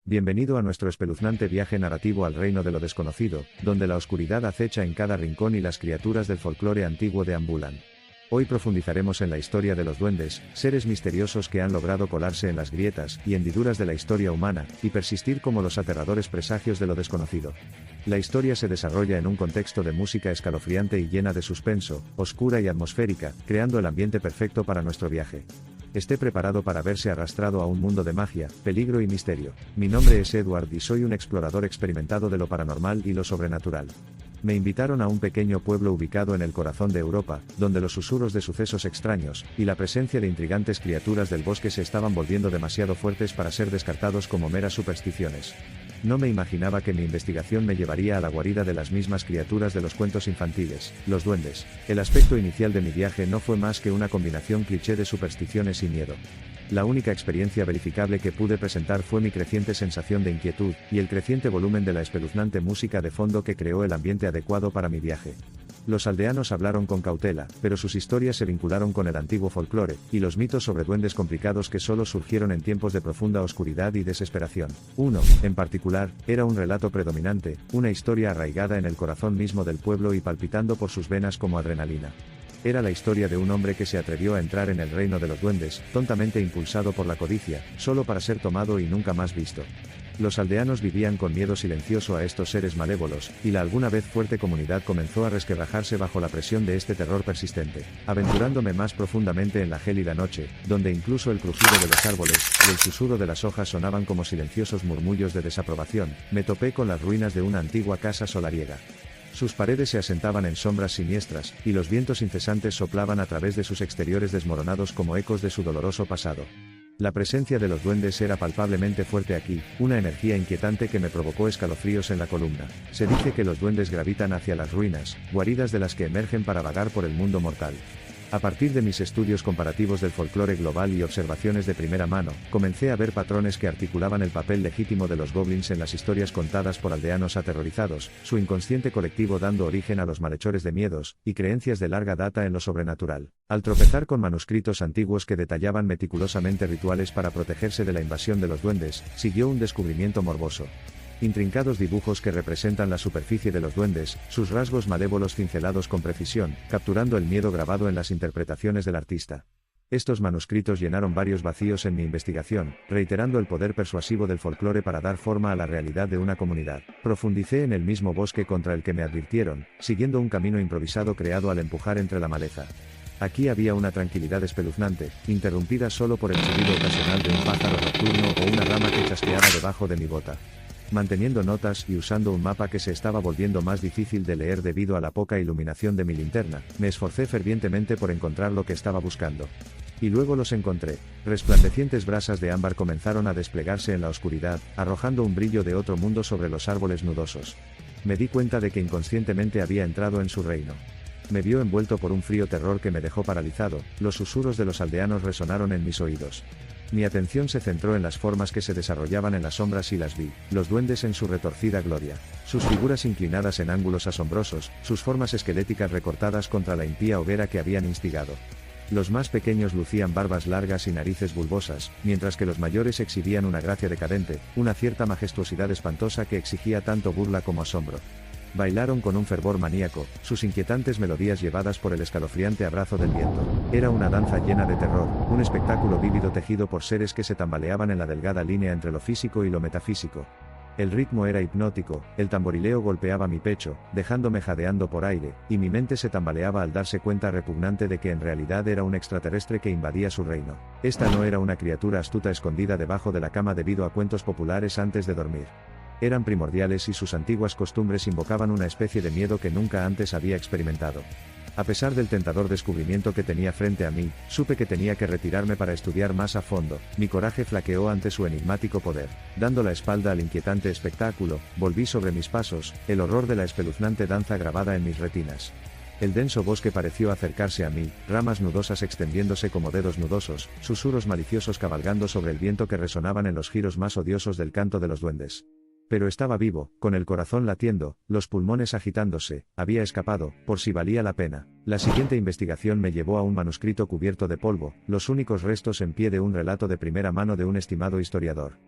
Bienvenido a nuestro espeluznante viaje narrativo al reino de lo desconocido, donde la oscuridad acecha en cada rincón y las criaturas del folclore antiguo deambulan. Hoy profundizaremos en la historia de los duendes, seres misteriosos que han logrado colarse en las grietas y hendiduras de la historia humana, y persistir como los aterradores presagios de lo desconocido. La historia se desarrolla en un contexto de música escalofriante y llena de suspenso, oscura y atmosférica, creando el ambiente perfecto para nuestro viaje. Esté preparado para verse arrastrado a un mundo de magia, peligro y misterio. Mi nombre es Edward y soy un explorador experimentado de lo paranormal y lo sobrenatural. Me invitaron a un pequeño pueblo ubicado en el corazón de Europa, donde los susurros de sucesos extraños, y la presencia de intrigantes criaturas del bosque se estaban volviendo demasiado fuertes para ser descartados como meras supersticiones. No me imaginaba que mi investigación me llevaría a la guarida de las mismas criaturas de los cuentos infantiles, los duendes. El aspecto inicial de mi viaje no fue más que una combinación cliché de supersticiones y miedo. La única experiencia verificable que pude presentar fue mi creciente sensación de inquietud, y el creciente volumen de la espeluznante música de fondo que creó el ambiente adecuado para mi viaje. Los aldeanos hablaron con cautela, pero sus historias se vincularon con el antiguo folclore, y los mitos sobre duendes complicados que solo surgieron en tiempos de profunda oscuridad y desesperación. Uno, en particular, era un relato predominante, una historia arraigada en el corazón mismo del pueblo y palpitando por sus venas como adrenalina. Era la historia de un hombre que se atrevió a entrar en el reino de los duendes, tontamente impulsado por la codicia, solo para ser tomado y nunca más visto. Los aldeanos vivían con miedo silencioso a estos seres malévolos, y la alguna vez fuerte comunidad comenzó a resquebrajarse bajo la presión de este terror persistente. Aventurándome más profundamente en la gélida noche, donde incluso el crujido de los árboles y el susurro de las hojas sonaban como silenciosos murmullos de desaprobación, me topé con las ruinas de una antigua casa solariega. Sus paredes se asentaban en sombras siniestras, y los vientos incesantes soplaban a través de sus exteriores desmoronados como ecos de su doloroso pasado. La presencia de los duendes era palpablemente fuerte aquí, una energía inquietante que me provocó escalofríos en la columna. Se dice que los duendes gravitan hacia las ruinas, guaridas de las que emergen para vagar por el mundo mortal. A partir de mis estudios comparativos del folclore global y observaciones de primera mano, comencé a ver patrones que articulaban el papel legítimo de los goblins en las historias contadas por aldeanos aterrorizados, su inconsciente colectivo dando origen a los malhechores de miedos y creencias de larga data en lo sobrenatural. Al tropezar con manuscritos antiguos que detallaban meticulosamente rituales para protegerse de la invasión de los duendes, siguió un descubrimiento morboso. Intrincados dibujos que representan la superficie de los duendes, sus rasgos malévolos cincelados con precisión, capturando el miedo grabado en las interpretaciones del artista. Estos manuscritos llenaron varios vacíos en mi investigación, reiterando el poder persuasivo del folclore para dar forma a la realidad de una comunidad. Profundicé en el mismo bosque contra el que me advirtieron, siguiendo un camino improvisado creado al empujar entre la maleza. Aquí había una tranquilidad espeluznante, interrumpida solo por el chillido ocasional de un pájaro nocturno o una rama que chasqueaba debajo de mi bota. Manteniendo notas y usando un mapa que se estaba volviendo más difícil de leer debido a la poca iluminación de mi linterna, me esforcé fervientemente por encontrar lo que estaba buscando. Y luego los encontré. Resplandecientes brasas de ámbar comenzaron a desplegarse en la oscuridad, arrojando un brillo de otro mundo sobre los árboles nudosos. Me di cuenta de que inconscientemente había entrado en su reino. Me vio envuelto por un frío terror que me dejó paralizado, los susurros de los aldeanos resonaron en mis oídos. Mi atención se centró en las formas que se desarrollaban en las sombras y las vi, los duendes en su retorcida gloria. Sus figuras inclinadas en ángulos asombrosos, sus formas esqueléticas recortadas contra la impía hoguera que habían instigado. Los más pequeños lucían barbas largas y narices bulbosas, mientras que los mayores exhibían una gracia decadente, una cierta majestuosidad espantosa que exigía tanto burla como asombro. Bailaron con un fervor maníaco, sus inquietantes melodías llevadas por el escalofriante abrazo del viento. Era una danza llena de terror, un espectáculo vívido tejido por seres que se tambaleaban en la delgada línea entre lo físico y lo metafísico. El ritmo era hipnótico, el tamborileo golpeaba mi pecho, dejándome jadeando por aire, y mi mente se tambaleaba al darse cuenta repugnante de que en realidad era un extraterrestre que invadía su reino. Esta no era una criatura astuta escondida debajo de la cama debido a cuentos populares antes de dormir. Eran primordiales y sus antiguas costumbres invocaban una especie de miedo que nunca antes había experimentado. A pesar del tentador descubrimiento que tenía frente a mí, supe que tenía que retirarme para estudiar más a fondo. Mi coraje flaqueó ante su enigmático poder. Dando la espalda al inquietante espectáculo, volví sobre mis pasos, el horror de la espeluznante danza grabada en mis retinas. El denso bosque pareció acercarse a mí, ramas nudosas extendiéndose como dedos nudosos, susurros maliciosos cabalgando sobre el viento que resonaban en los giros más odiosos del canto de los duendes. Pero estaba vivo, con el corazón latiendo, los pulmones agitándose, había escapado, por si valía la pena. La siguiente investigación me llevó a un manuscrito cubierto de polvo, los únicos restos en pie de un relato de primera mano de un estimado historiador.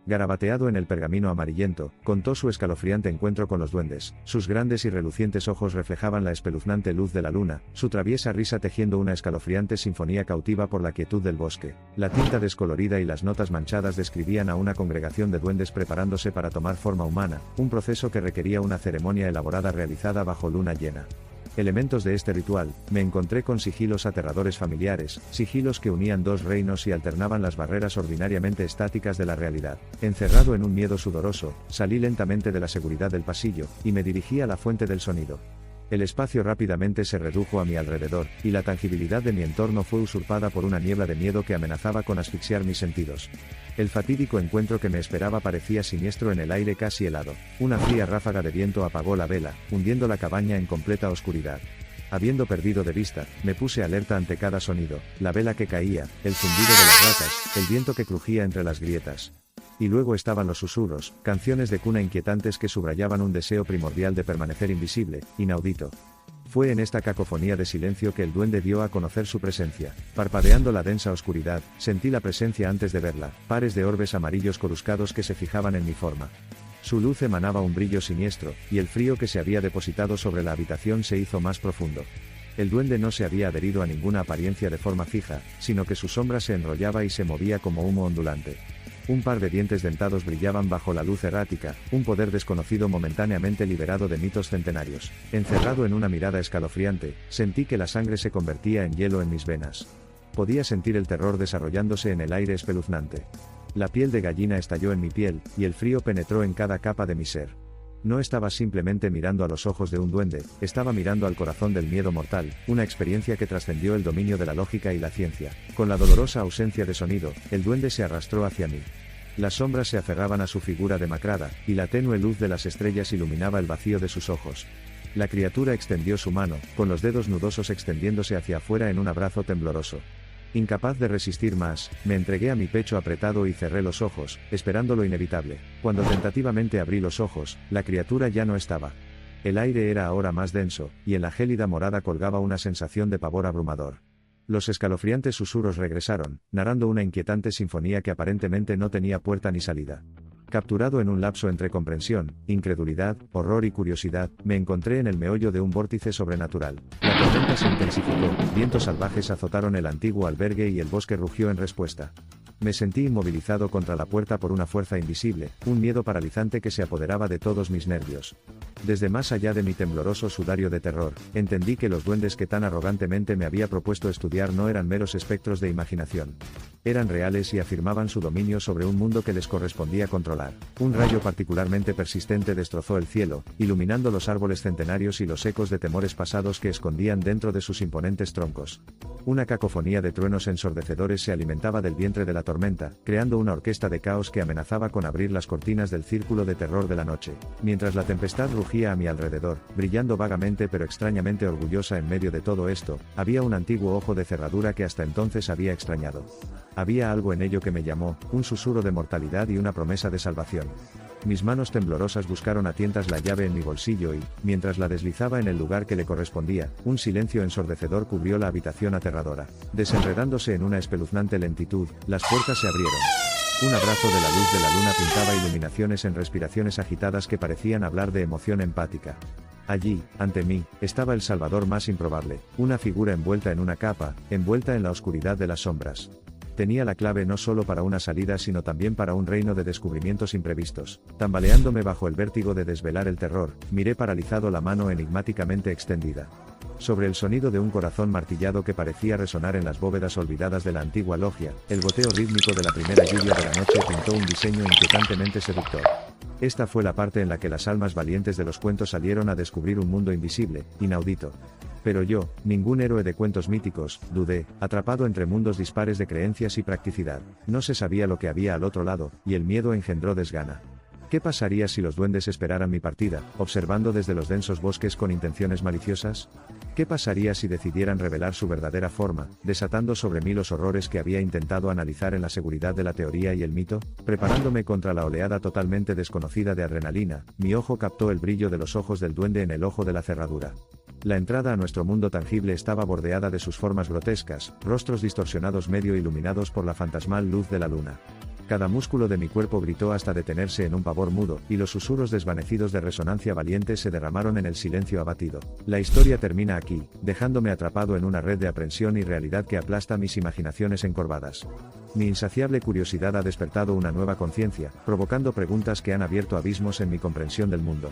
Garabateado en el pergamino amarillento, contó su escalofriante encuentro con los duendes. Sus grandes y relucientes ojos reflejaban la espeluznante luz de la luna, su traviesa risa tejiendo una escalofriante sinfonía cautiva por la quietud del bosque. La tinta descolorida y las notas manchadas describían a una congregación de duendes preparándose para tomar forma humana, un proceso que requería una ceremonia elaborada realizada bajo luna llena. Elementos de este ritual, me encontré con sigilos aterradores familiares, sigilos que unían dos reinos y alternaban las barreras ordinariamente estáticas de la realidad. Encerrado en un miedo sudoroso, salí lentamente de la seguridad del pasillo, y me dirigí a la fuente del sonido. El espacio rápidamente se redujo a mi alrededor, y la tangibilidad de mi entorno fue usurpada por una niebla de miedo que amenazaba con asfixiar mis sentidos. El fatídico encuentro que me esperaba parecía siniestro en el aire casi helado. Una fría ráfaga de viento apagó la vela, hundiendo la cabaña en completa oscuridad. Habiendo perdido de vista, me puse alerta ante cada sonido, la vela que caía, el zumbido de las ratas, el viento que crujía entre las grietas. Y luego estaban los susurros, canciones de cuna inquietantes que subrayaban un deseo primordial de permanecer invisible, inaudito. Fue en esta cacofonía de silencio que el duende dio a conocer su presencia. Parpadeando la densa oscuridad, sentí la presencia antes de verla, pares de orbes amarillos coruscados que se fijaban en mi forma. Su luz emanaba un brillo siniestro, y el frío que se había depositado sobre la habitación se hizo más profundo. El duende no se había adherido a ninguna apariencia de forma fija, sino que su sombra se enrollaba y se movía como humo ondulante. Un par de dientes dentados brillaban bajo la luz errática, un poder desconocido momentáneamente liberado de mitos centenarios. Encerrado en una mirada escalofriante, sentí que la sangre se convertía en hielo en mis venas. Podía sentir el terror desarrollándose en el aire espeluznante. La piel de gallina estalló en mi piel, y el frío penetró en cada capa de mi ser. No estaba simplemente mirando a los ojos de un duende, estaba mirando al corazón del miedo mortal, una experiencia que trascendió el dominio de la lógica y la ciencia. Con la dolorosa ausencia de sonido, el duende se arrastró hacia mí. Las sombras se aferraban a su figura demacrada, y la tenue luz de las estrellas iluminaba el vacío de sus ojos. La criatura extendió su mano, con los dedos nudosos extendiéndose hacia afuera en un abrazo tembloroso. Incapaz de resistir más, me entregué a mi pecho apretado y cerré los ojos, esperando lo inevitable. Cuando tentativamente abrí los ojos, la criatura ya no estaba. El aire era ahora más denso, y en la gélida morada colgaba una sensación de pavor abrumador. Los escalofriantes susurros regresaron, narrando una inquietante sinfonía que aparentemente no tenía puerta ni salida. Capturado en un lapso entre comprensión, incredulidad, horror y curiosidad, me encontré en el meollo de un vórtice sobrenatural. La tormenta se intensificó, vientos salvajes azotaron el antiguo albergue y el bosque rugió en respuesta. Me sentí inmovilizado contra la puerta por una fuerza invisible, un miedo paralizante que se apoderaba de todos mis nervios. Desde más allá de mi tembloroso sudario de terror, entendí que los duendes que tan arrogantemente me había propuesto estudiar no eran meros espectros de imaginación. Eran reales y afirmaban su dominio sobre un mundo que les correspondía controlar. Un rayo particularmente persistente destrozó el cielo, iluminando los árboles centenarios y los ecos de temores pasados que escondían dentro de sus imponentes troncos. Una cacofonía de truenos ensordecedores se alimentaba del vientre de la tormenta, creando una orquesta de caos que amenazaba con abrir las cortinas del círculo de terror de la noche. Mientras la tempestad rugía a mi alrededor, brillando vagamente pero extrañamente orgullosa en medio de todo esto, había un antiguo ojo de cerradura que hasta entonces había extrañado. Había algo en ello que me llamó, un susurro de mortalidad y una promesa de salvación. Mis manos temblorosas buscaron a tientas la llave en mi bolsillo y, mientras la deslizaba en el lugar que le correspondía, un silencio ensordecedor cubrió la habitación aterradora. Desenredándose en una espeluznante lentitud, las puertas se abrieron. Un abrazo de la luz de la luna pintaba iluminaciones en respiraciones agitadas que parecían hablar de emoción empática. Allí, ante mí, estaba el salvador más improbable, una figura envuelta en una capa, envuelta en la oscuridad de las sombras. Tenía la clave no solo para una salida sino también para un reino de descubrimientos imprevistos. Tambaleándome bajo el vértigo de desvelar el terror, miré paralizado la mano enigmáticamente extendida. Sobre el sonido de un corazón martillado que parecía resonar en las bóvedas olvidadas de la antigua logia, el goteo rítmico de la primera lluvia de la noche pintó un diseño inquietantemente seductor. Esta fue la parte en la que las almas valientes de los cuentos salieron a descubrir un mundo invisible, inaudito. Pero yo, ningún héroe de cuentos míticos, dudé, atrapado entre mundos dispares de creencias y practicidad. No se sabía lo que había al otro lado, y el miedo engendró desgana. ¿Qué pasaría si los duendes esperaran mi partida, observando desde los densos bosques con intenciones maliciosas? ¿Qué pasaría si decidieran revelar su verdadera forma, desatando sobre mí los horrores que había intentado analizar en la seguridad de la teoría y el mito? Preparándome contra la oleada totalmente desconocida de adrenalina, mi ojo captó el brillo de los ojos del duende en el ojo de la cerradura. La entrada a nuestro mundo tangible estaba bordeada de sus formas grotescas, rostros distorsionados medio iluminados por la fantasmal luz de la luna. Cada músculo de mi cuerpo gritó hasta detenerse en un pavor mudo, y los susurros desvanecidos de resonancia valientes se derramaron en el silencio abatido. La historia termina aquí, dejándome atrapado en una red de aprensión y realidad que aplasta mis imaginaciones encorvadas. Mi insaciable curiosidad ha despertado una nueva conciencia, provocando preguntas que han abierto abismos en mi comprensión del mundo.